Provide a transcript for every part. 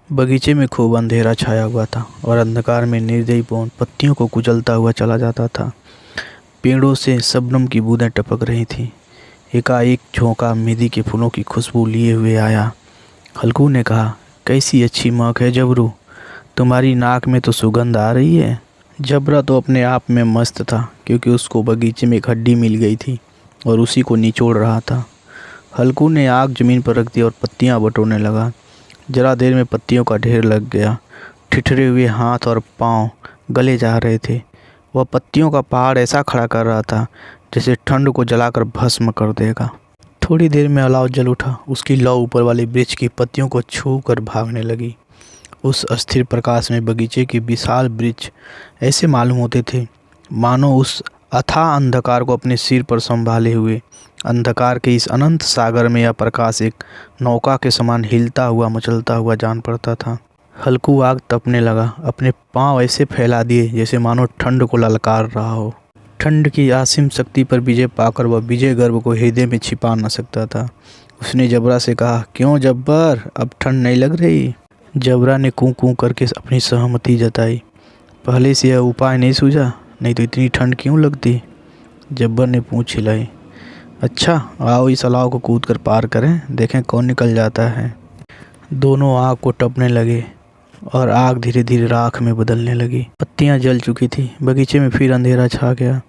बगीचे में खूब अंधेरा छाया हुआ था और अंधकार में निर्दयी पवन पत्तियों को कुचलता हुआ चला जाता था। पेड़ों से शबनम की बूंदें टपक रही थीं। एकाएक झोंका मेहंदी के फूलों की खुशबू लिए हुए आया। हल्कू ने कहा, कैसी अच्छी महक है जबरू, तुम्हारी नाक में तो सुगंध आ रही है। जबरा तो अपने आप में मस्त था क्योंकि उसको बगीचे में एक हड्डी मिल गई थी और उसी को निचोड़ रहा था। हल्कू ने आग ज़मीन पर रख दी और पत्तियां बटोरने लगा। जरा देर में पत्तियों का ढेर लग गया। ठिठुरे हुए हाथ और पांव गले जा रहे थे। वह पत्तियों का पहाड़ ऐसा खड़ा कर रहा था जैसे ठंड को जलाकर भस्म कर देगा। थोड़ी देर में अलाव जल उठा। उसकी लौ ऊपर वाले वृक्ष की पत्तियों को छू कर भागने लगी। उस अस्थिर प्रकाश में बगीचे के विशाल वृक्ष ऐसे मालूम होते थे मानो उस अथाह अंधकार को अपने सिर पर संभाले हुए। अंधकार के इस अनंत सागर में यह प्रकाश एक नौका के समान हिलता हुआ मचलता हुआ जान पड़ता था। हल्कू आग तपने लगा। अपने पांव ऐसे फैला दिए जैसे मानो ठंड को ललकार रहा हो। ठंड की असीम शक्ति पर विजय पाकर वह विजय गर्व को हृदय में छिपा न सकता था। उसने जबरा से कहा, क्यों जब्बर, अब ठंड नहीं लग रही? जबरा ने कूं कूं करके अपनी सहमति जताई। पहले से यह उपाय नहीं सूझा, नहीं तो इतनी ठंड क्यों लगती? जब्बर ने पूंछ हिलाई। अच्छा, आओ इस अलाव को कूद कर पार करें, देखें कौन निकल जाता है। दोनों आग को टपने लगे और आग धीरे धीरे राख में बदलने लगी। पत्तियां जल चुकी थी। बगीचे में फिर अंधेरा छा गया।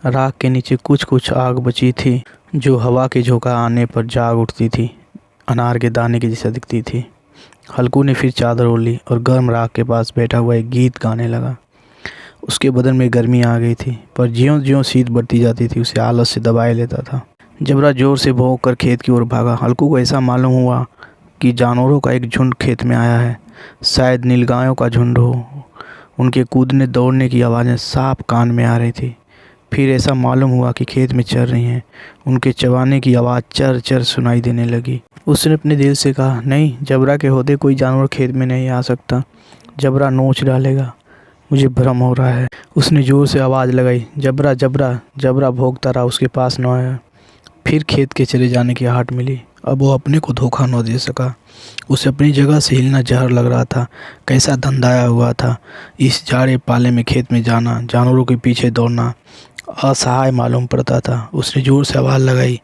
राख के नीचे कुछ कुछ आग बची थी जो हवा के झोंका आने पर जाग उठती थी। अनार के दाने की जैसा दिखती थी। हल्कू ने फिर चादर ओढ़ ली और गर्म राख के पास बैठा हुआ एक गीत गाने लगा। उसके बदन में गर्मी आ गई थी, पर ज्यों ज्यों शीत बढ़ती जाती थी उसे आलस से दबाए लेता था। जबरा जोर से भौंक कर खेत की ओर भागा। हल्कू को ऐसा मालूम हुआ कि जानवरों का एक झुंड खेत में आया है। शायद नीलगायों का झुंड हो। उनके कूदने दौड़ने की आवाज़ें साफ कान में आ रही थी। फिर ऐसा मालूम हुआ कि खेत में चर रही हैं। उनके चबाने की आवाज़ चर चर सुनाई देने लगी। उसने अपने दिल से कहा, नहीं, जबरा के होते कोई जानवर खेत में नहीं आ सकता। जबरा नोच डालेगा, मुझे भ्रम हो रहा है। उसने जोर से आवाज़ लगाई, जबरा जबरा। जबरा भौंकता रहा, उसके पास न आया। फिर खेत के चले जाने की आहट मिली। अब वो अपने को धोखा न दे सका। उसे अपनी जगह से हिलना जहर लग रहा था। कैसा धंधाया हुआ था। इस जाड़े पाले में खेत में जाना, जानवरों के पीछे दौड़ना असहाय मालूम पड़ता था। उसने जोर से आवाज़ लगाई,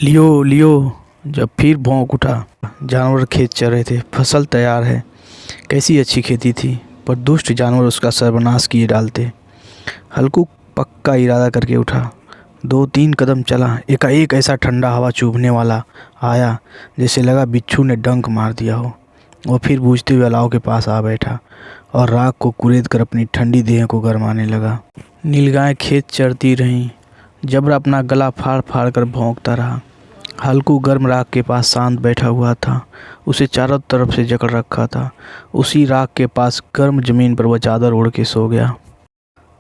लियो लियो। जब फिर भौंक उठा। जानवर खेत चर रहे थे। फसल तैयार है। कैसी अच्छी खेती थी, पर दुष्ट जानवर उसका सर्वनाश किए डालते। हल्कू पक्का इरादा करके उठा। 2-3 कदम चला। एकाएक ऐसा ठंडा हवा चुभने वाला आया जैसे लगा बिच्छू ने डंक मार दिया हो। वो फिर बूझते हुए अलाव के पास आ बैठा और राख को कुरेद कर अपनी ठंडी देह को गरमाने लगा। नीलगाय खेत चरती रहीं। जबरा अपना गला फाड़ फाड़ कर भौंकता रहा। हल्कू गर्म राख के पास शांत बैठा हुआ था। उसे चारों तरफ से जकड़ रखा था। उसी राख के पास गर्म जमीन पर वह चादर ओढ़ के सो गया।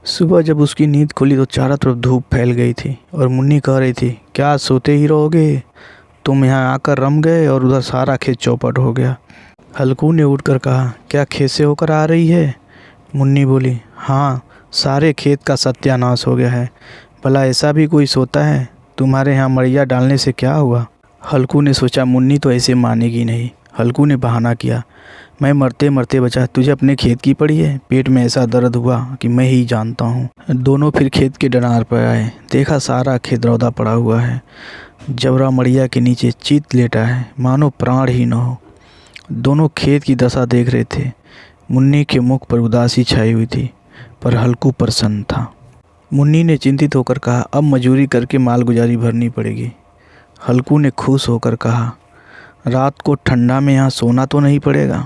सुबह जब उसकी नींद खुली तो चारों तरफ धूप फैल गई थी और मुन्नी कह रही थी, क्या सोते ही रहोगे? तुम यहाँ आकर रम गए और उधर सारा खेत चौपट हो गया। हल्कू ने उठकर कहा, क्या खेत से होकर आ रही है? मुन्नी बोली, हाँ, सारे खेत का सत्यानाश हो गया है। भला ऐसा भी कोई सोता है? तुम्हारे यहाँ मड़िया डालने से क्या हुआ? हल्कू ने सोचा मुन्नी तो ऐसे मानेगी नहीं। हल्कू ने बहाना किया, मैं मरते मरते बचा, तुझे अपने खेत की पड़ी है? पेट में ऐसा दर्द हुआ कि मैं ही जानता हूँ। दोनों फिर खेत के डनार पर आए। देखा सारा खेत रौदा पड़ा हुआ है। जबरा मड़िया के नीचे चित लेटा है, मानो प्राण ही न हो। दोनों खेत की दशा देख रहे थे। मुन्नी के मुख पर उदासी छाई हुई थी, पर हल्कू प्रसन्न था। मुन्नी ने चिंतित होकर कहा, अब मजूरी करके मालगुजारी भरनी पड़ेगी। हल्कू ने खुश होकर कहा, रात को ठंडा में यहाँ सोना तो नहीं पड़ेगा?